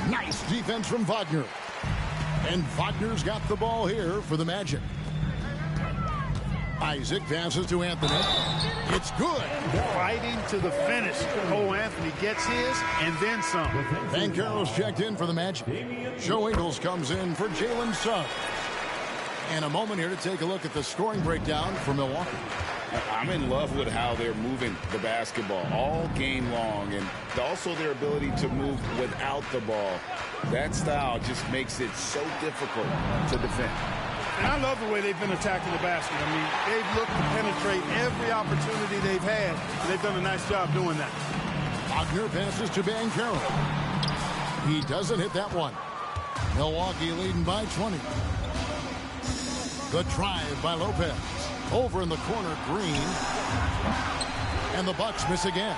Nice defense from Wagner. And Wagner's got the ball here for the Magic. Isaac passes to Anthony. It's good. Fighting to the finish. Cole Anthony gets his and then some. Banchero's checked in for the Magic. Joe Ingles comes in for Jalen Suggs. And a moment here to take a look at the scoring breakdown for Milwaukee. I'm in love with how they're moving the basketball all game long, and also their ability to move without the ball. That style just makes it so difficult to defend. And I love the way they've been attacking the basket. I mean, they've looked to penetrate every opportunity they've had, and they've done a nice job doing that. Wagner passes to Banchero. He doesn't hit that one. Milwaukee leading by 20. The drive by Lopez. Over in the corner, Green. And the Bucks miss again.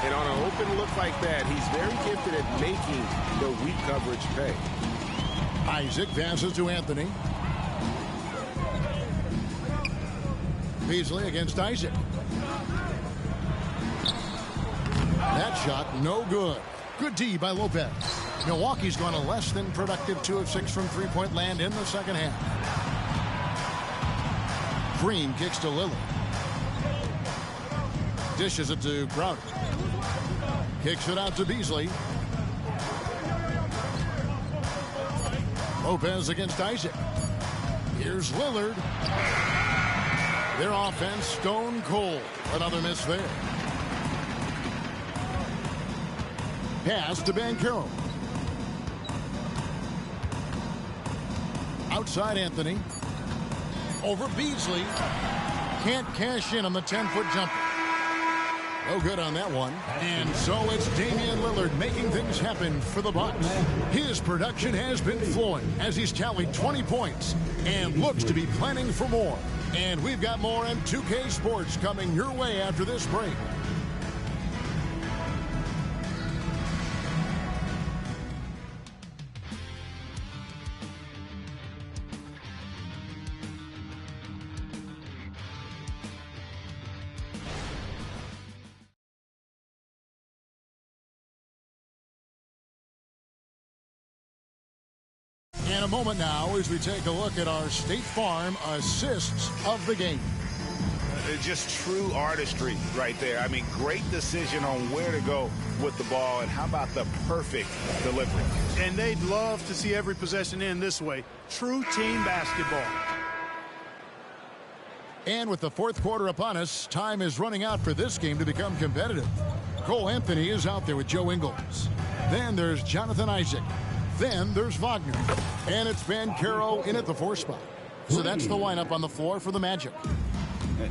And on an open look like that, he's very gifted at making the weak coverage pay. Isaac passes to Anthony. Beasley against Isaac. That shot, no good. Good D by Lopez. Milwaukee's gone a less than productive 2 of 6 from three-point land in the second half. Green kicks to Lillard. Dishes it to Crowder. Kicks it out to Beasley. Lopez against Isaac. Here's Lillard. Their offense stone cold. Another miss there. Pass to Banchero. Outside Anthony. Over Beasley. Can't cash in on the 10-foot jumper. No good on that one. And so it's Damian Lillard making things happen for the Bucks. His production has been flowing as he's tallied 20 points and looks to be planning for more. And we've got more on 2K Sports coming your way after this break. In a moment now as we take a look at our State Farm assists of the game. It's just true artistry right there. I mean, great decision on where to go with the ball, and how about the perfect delivery. And they'd love to see every possession end this way. True team basketball. And with the fourth quarter upon us, time is running out for this game to become competitive. Cole Anthony is out there with Joe Ingles. Then there's Jonathan Isaac. Then there's Wagner. And it's Banchero in at the 4 spot. So that's the lineup on the floor for the Magic.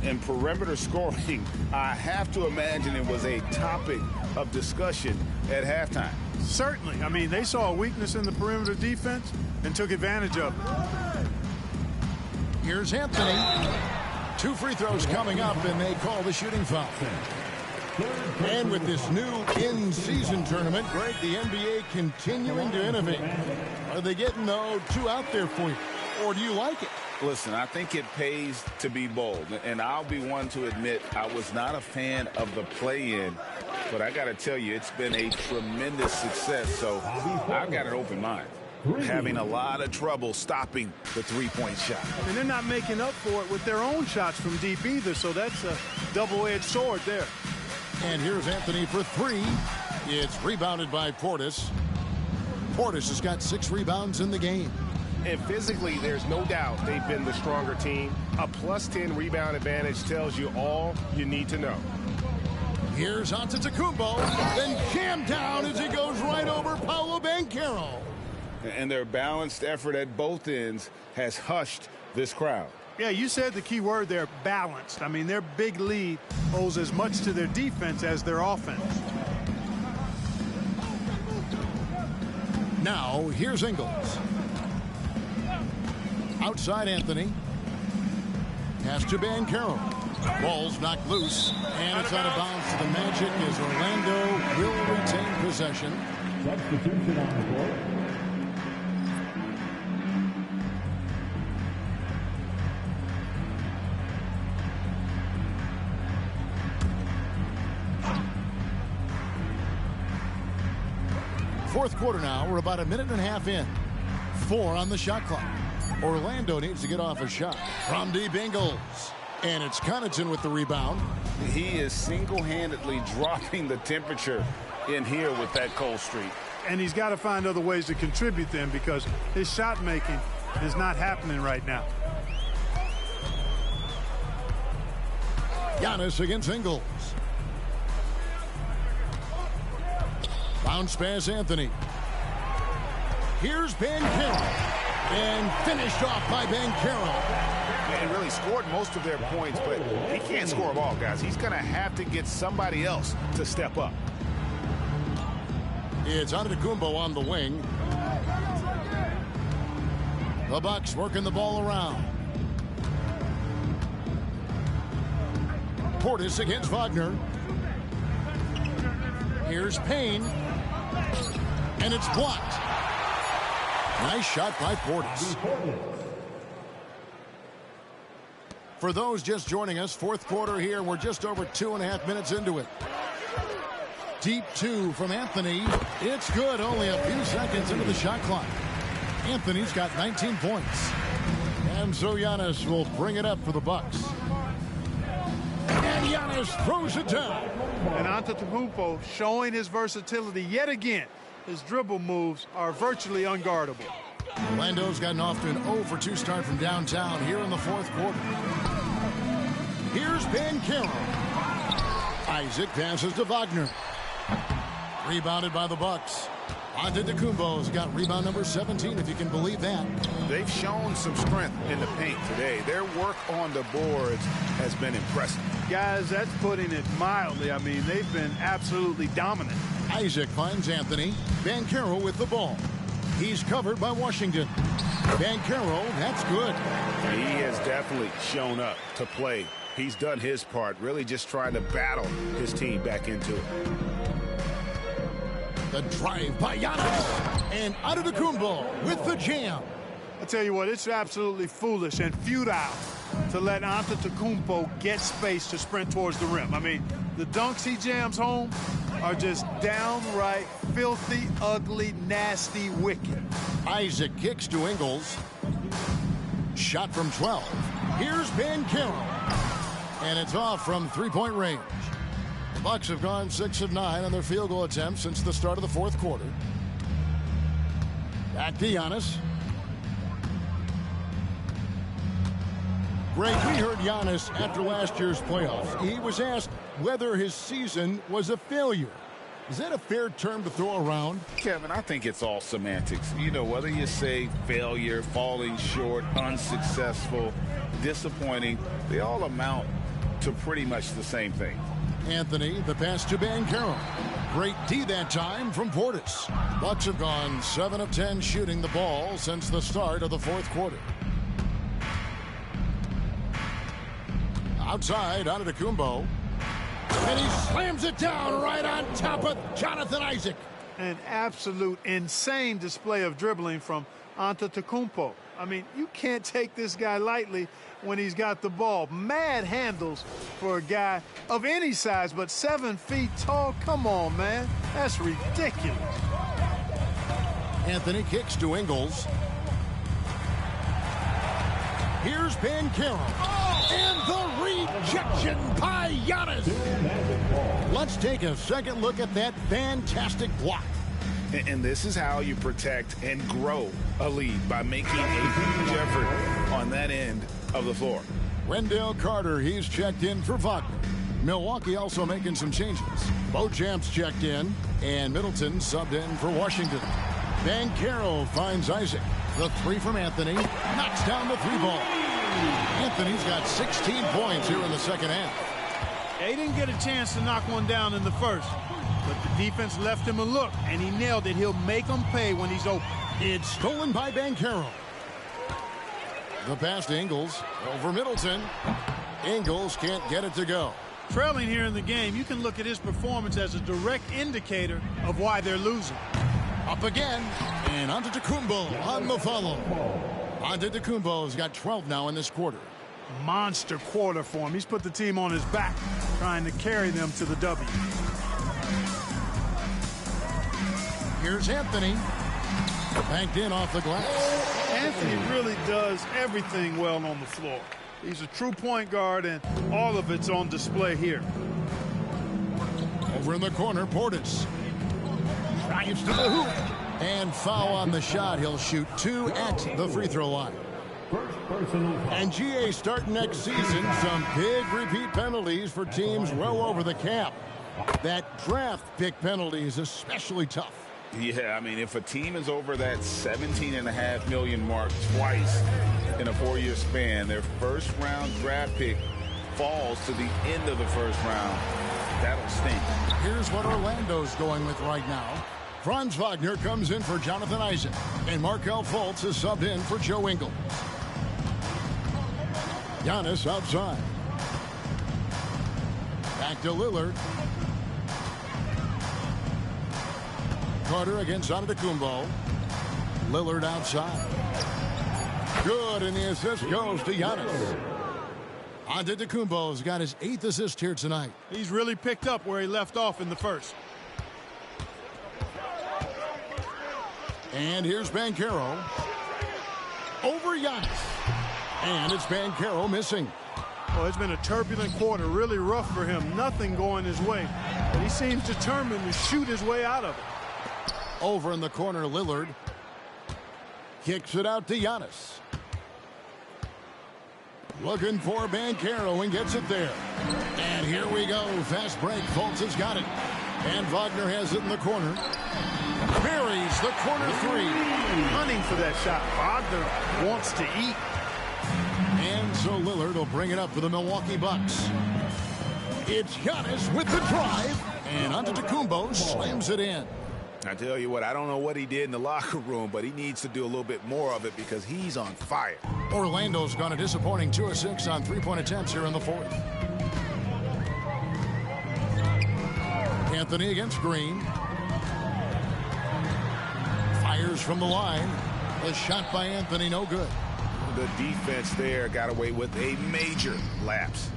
And perimeter scoring, I have to imagine it was a topic of discussion at halftime. Certainly. I mean, they saw a weakness in the perimeter defense and took advantage of it. Here's Anthony. 2 free throws coming up, and they call the shooting foul. And with this new in-season tournament, Greg, the NBA continuing to innovate. Are they getting, though, 2 out there for you? Or do you like it? Listen, I think it pays to be bold. And I'll be one to admit I was not a fan of the play-in. But I got to tell you, it's been a tremendous success. So I've got an open mind. Having a lot of trouble stopping the three-point shot. And they're not making up for it with their own shots from deep either. So that's a double-edged sword there. And here's Anthony for 3. It's rebounded by Portis. Portis has got 6 rebounds in the game. And physically, there's no doubt they've been the stronger team. A +10 rebound advantage tells you all you need to know. Here's Antetokounmpo. Then jammed down as he goes right over Paolo Banchero. And their balanced effort at both ends has hushed this crowd. Yeah, you said the key word there, balanced. I mean, their big lead owes as much to their defense as their offense. Now, here's Ingles. Outside Anthony. Pass to Banchero. Ball's knocked loose, and it's out of bounds to the Magic as Orlando will retain possession. Substitution on the court. Fourth quarter now. We're about a minute and a half in. 4 on the shot clock. Orlando needs to get off a shot. From deep, Ingles. And it's Connaughton with the rebound. He is single-handedly dropping the temperature in here with that cold streak. And he's got to find other ways to contribute then, because his shot making is not happening right now. Giannis against Ingles. Bounce pass Anthony. Here's Banchero. And finished off by Banchero. He really scored most of their points, but he can't score them all, guys. He's going to have to get somebody else to step up. It's Antetokounmpo on the wing. The Bucks working the ball around. Portis against Wagner. Here's Payne. And it's blocked. Nice shot by Portis. For those just joining us, fourth quarter here. We're just over 2.5 minutes into it. Deep two from Anthony. It's good. Only a few seconds into the shot clock. Anthony's got 19 points. And so Giannis will bring it up for the Bucks. And Giannis throws it down. And Antetokounmpo showing his versatility yet again. His dribble moves are virtually unguardable. Orlando's gotten off to an 0-for-2 start from downtown here in the fourth quarter. Here's Banchero. Isaac passes to Wagner. Rebounded by the Bucks. Antetokounmpo's got rebound number 17, if you can believe that. They've shown some strength in the paint today. Their work on the boards has been impressive. Guys, that's putting it mildly. I mean, they've been absolutely dominant. Isaac finds Anthony. Banchero with the ball. He's covered by Washington. Banchero, that's good. He has definitely shown up to play. He's done his part, really just trying to battle his team back into it. The drive by Giannis. And Antetokounmpo with the jam. I tell you what, it's absolutely foolish and futile to let Antetokounmpo get space to sprint towards the rim. I mean, the dunks he jams home are just downright filthy, ugly, nasty, wicked. Isaac kicks to Ingles. Shot from 12. Here's Banchero. And it's off from three-point range. The Bucks have gone 6 of 9 on their field goal attempts since the start of the fourth quarter. Back to Giannis. Greg, we heard Giannis after last year's playoffs. He was asked whether his season was a failure. Is that a fair term to throw around? Kevin, I think it's all semantics. You know, whether you say failure, falling short, unsuccessful, disappointing, they all amount to pretty much the same thing. Anthony, the pass to Banchero. Great D that time from Portis. Bucks have gone 7 of 10 shooting the ball since the start of the fourth quarter. Outside, Antetokounmpo. And he slams it down right on top of Jonathan Isaac. An absolute insane display of dribbling from Antetokounmpo. I mean, you can't take this guy lightly when he's got the ball. Mad handles for a guy of any size, but 7 feet tall. Come on, man. That's ridiculous. Anthony kicks to Ingles. Here's Banchero. And the rejection by Giannis. Let's take a second look at that fantastic block. And this is how you protect and grow a lead, by making a huge effort on that end of the floor. Wendell Carter, he's checked in for Wagner. Milwaukee also making some changes. Beauchamp's checked in, and Middleton subbed in for Washington. Banchero finds Isaac. The three from Anthony. Knocks down the three ball. Anthony's got 16 points here in the second half. They didn't get a chance to knock one down in the first, but the defense left him a look, and he nailed it. He'll make them pay when he's open. It's stolen by Banchero. The pass to Ingles over Middleton. Ingles can't get it to go. Trailing here in the game, you can look at his performance as a direct indicator of why they're losing. Up again, and Antetokounmpo on the follow. Antetokounmpo's got 12 now in this quarter. Monster quarter for him. He's put the team on his back, trying to carry them to the W. Here's Anthony. Banked in off the glass. Anthony really does everything well on the floor. He's a true point guard, and all of it's on display here. Over in the corner, Portis drives to the hoop and foul on the shot. He'll shoot 2 at the free throw line. And GA starting next season, some big repeat penalties for teams well over the cap. That draft pick penalty is especially tough. Yeah, I mean, if a team is over that $17.5 million mark twice in a 4-year span, their first round draft pick falls to the end of the first round. That'll stink. Here's what Orlando's going with right now. Franz Wagner comes in for Jonathan Isaac, and Markelle Fultz is subbed in for Joe Ingles. Giannis outside. Back to Lillard. Carter against Antetokounmpo. Lillard outside. Good, and the assist goes to Giannis. Antetokounmpo's got his 8th assist here tonight. He's really picked up where he left off in the first. And here's Banchero. Over Giannis. And it's Banchero missing. Well, it's been a turbulent quarter, really rough for him. Nothing going his way. But he seems determined to shoot his way out of it. Over in the corner, Lillard kicks it out to Giannis. Looking for Banchero and gets it there. And here we go. Fast break. Fultz has got it. And Wagner has it in the corner. Buries the corner 3. Hunting for that shot. Wagner wants to eat. And so Lillard will bring it up for the Milwaukee Bucks. It's Giannis with the drive. And Antetokounmpo slams it in. I tell you what, I don't know what he did in the locker room, but he needs to do a little bit more of it because he's on fire. Orlando's gone a disappointing 2 of 6 on 3-point attempts here in the 4th. Anthony against Green. Fires from the line. The shot by Anthony, no good. The defense there got away with a major lapse.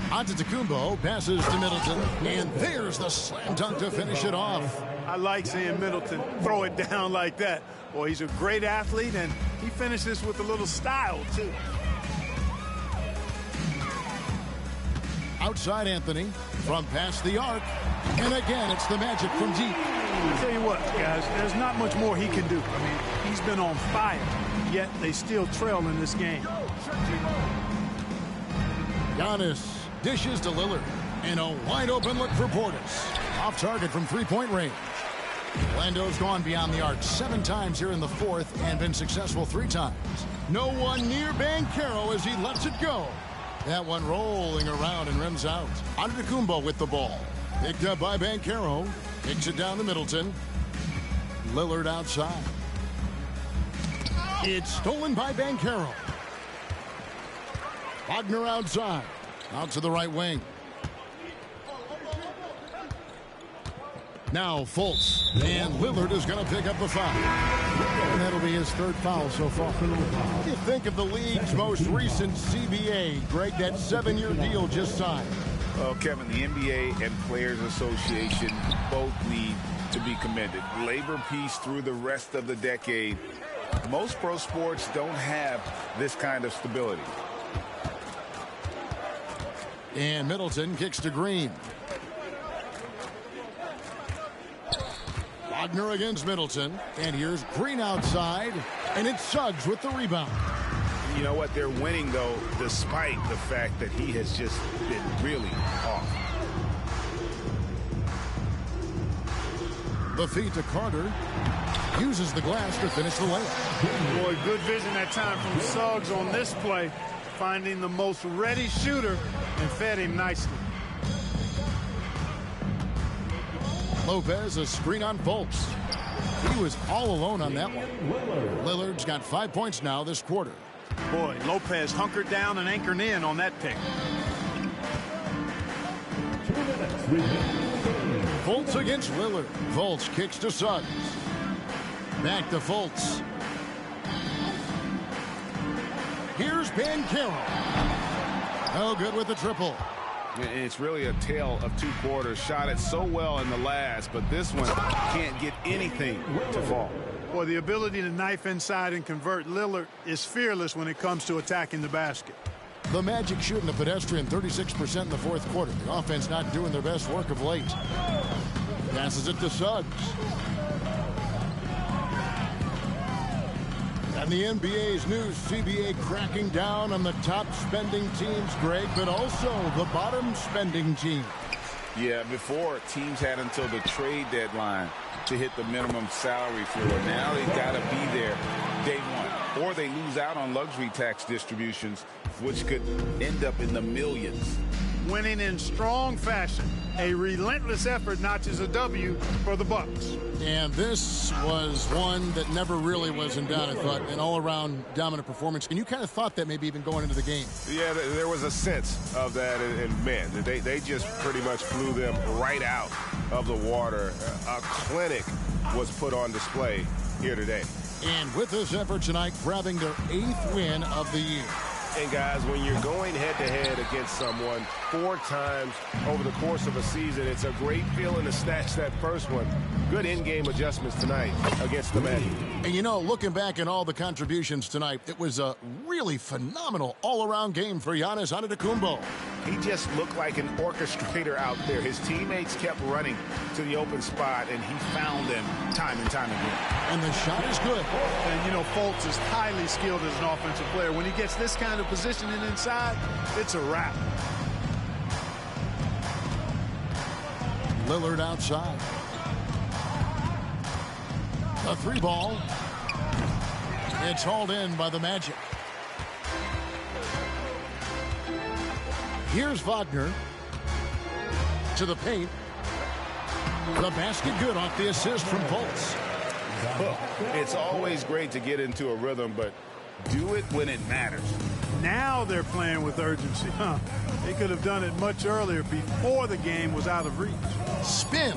Antetokounmpo passes to Middleton, and there's the slam dunk to finish it off. I like seeing Middleton throw it down like that. Boy, he's a great athlete, and he finishes with a little style, too. Outside Anthony from past the arc, and again it's the Magic from deep. I'll tell you what, guys, there's not much more he can do. I mean, he's been on fire, yet they still trail in this game. Giannis dishes to Lillard, and a wide open look for Portis. Off target from 3-point range. Orlando's gone beyond the arc 7 times here in the 4th and been successful 3 times. No one near Banchero as he lets it go. That one rolling around and rims out. Antetokounmpo with the ball. Picked up by Banchero. Kicks it down to Middleton. Lillard outside. It's stolen by Banchero. Wagner outside. Out to the right wing. Now Fultz. And Lillard is going to pick up the foul. And that'll be his 3rd foul so far. What do you think of the league's most recent CBA, Greg? That 7-year deal just signed. Well, Kevin, the NBA and Players Association both need to be commended. Labor peace through the rest of the decade. Most pro sports don't have this kind of stability. And Middleton kicks to Green. Wagner against Middleton. And here's Green outside. And it's Suggs with the rebound. You know what? They're winning, though, despite the fact that he has just been really off. The feed to Carter. Uses the glass to finish the layup. Boy, good vision that time from Suggs on this play. Finding the most ready shooter and fed him nicely. Lopez, a screen on Fultz. He was all alone on that one. Lillard's got 5 points now this quarter. Boy, Lopez hunkered down and anchored in on that pick. Fultz against Lillard. Fultz kicks to Suggs. Back to Fultz. Here's Banchero. Oh, good with the triple. It's really a tale of 2 quarters. Shot it so well in the last, but this one can't get anything to fall. Boy, the ability to knife inside and convert. Lillard is fearless when it comes to attacking the basket. The Magic shooting the pedestrian 36% in the fourth quarter. The offense not doing their best work of late. Passes it to Suggs. And the NBA's new CBA cracking down on the top spending teams, Greg, but also the bottom spending teams. Yeah, before teams had until the trade deadline to hit the minimum salary floor. Now they've got to be there day one, or they lose out on luxury tax distributions, which could end up in the millions. Winning in strong fashion. A relentless effort notches a W for the Bucks. And this was one that never really was in doubt, I thought. An all-around dominant performance. And you kind of thought that maybe even going into the game. Yeah, there was a sense of that. And man, they just pretty much blew them right out of the water. A clinic was put on display here today. And with this effort tonight, grabbing their 8th win of the year. And guys, when you're going head-to-head against someone 4 times over the course of a season, it's a great feeling to snatch that first one. Good in-game adjustments tonight against the Magic. And you know, looking back at all the contributions tonight, it was a really phenomenal all-around game for Giannis Antetokounmpo. He just looked like an orchestrator out there. His teammates kept running to the open spot, and he found them time and time again. And the shot is good. And, you know, Fultz is highly skilled as an offensive player. When he gets this kind of positioning inside, it's a wrap. Lillard outside. A 3-ball. It's hauled in by the Magic. Here's Wagner to the paint. The basket good off the assist from Fultz. It's always great to get into a rhythm, but do it when it matters. Now they're playing with urgency. They could have done it much earlier before the game was out of reach. Spins.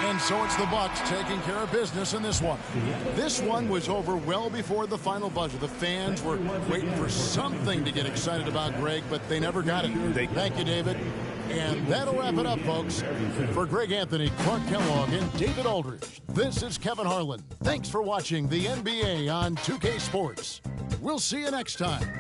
And so it's the Bucks taking care of business in this one. This one was over well before the final buzzer. The fans were waiting for something to get excited about, Greg, but they never got it. Thank you, David. And that'll wrap it up, folks. For Greg Anthony, Clark Kellogg, and David Aldridge, this is Kevin Harlan. Thanks for watching the NBA on 2K Sports. We'll see you next time.